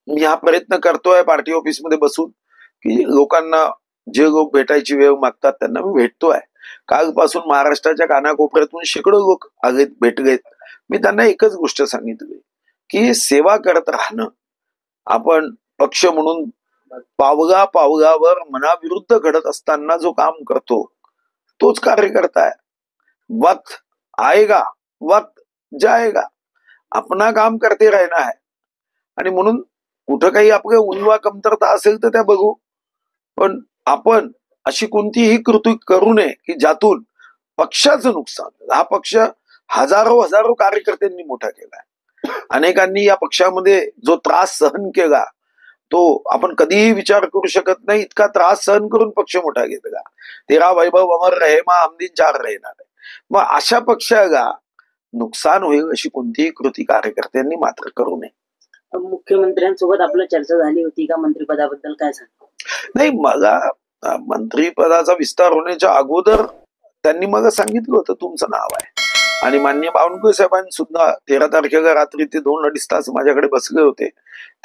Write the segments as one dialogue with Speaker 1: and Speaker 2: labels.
Speaker 1: मी हा प्रयत्न करतोय पार्टी ऑफिसमध्ये बसून की लोकांना जे लोक भेटायची वेळ मागतात त्यांना मी भेटतोय. कालपासून महाराष्ट्राच्या कानाकोपऱ्यातून शेकडो लोक आलेत, भेटलेत. मी त्यांना एकच गोष्ट सांगितली की सेवा करत राहणं. आपण पक्ष म्हणून पावला पावलावर मनाविरुद्ध घडत असताना जो काम करतो तोच कार्यकर्ता आहे. वक्त आएगा वक्त जाएगा, अपना काम करते रहना है. आणि म्हणून कुठं काही आपल्या उणीवा कमतरता असेल तर त्या बघू, पण आपण अशी कोणतीही कृती करू नये की ज्यातून पक्षाचं नुकसान. हा पक्ष हजारो कार्यकर्त्यांनी मोठा केलाय. अनेकांनी या पक्षामध्ये जो त्रास सहन केला तो आपण कधीही विचार करू शकत नाही. इतका त्रास सहन करून पक्ष मोठा घेतला. तेरा वैभव अमर रहे मा हम दिन चार रहणार आहे. मग अशा पक्षाला नुकसान होईल अशी कोणतीही कृती कार्यकर्त्यांनी मात्र करू नये.
Speaker 2: मुख्यमंत्र्यांसोबत आपलं चर्चा झाली होती का मंत्रिपदाबद्दल, काय सांगतो?
Speaker 1: नाही, मला मंत्रिपदाचा विस्तार होण्याच्या अगोदर त्यांनी मला सांगितलं होतं तुमचं नाव आहे. आणि माननीय बावनकुळे साहेबांनी सुद्धा 13 तारखेला रात्री ते 2-2.5 तास माझ्याकडे बसले होते.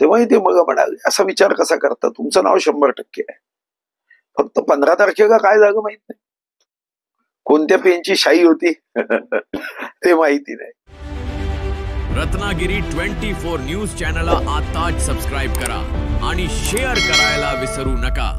Speaker 1: तेव्हाही ते मला म्हणाले असा विचार कसा करता, तुमचं नाव 100% आहे. फक्त 15 तारखेला काय झालं माहित नाही. कोणत्या पेनची शाई होती ते माहिती नाही.
Speaker 3: रत्नागिरी 24 न्यूज चॅनलला आताच सबस्क्राईब करा आणि शेअर करायला विसरू नका.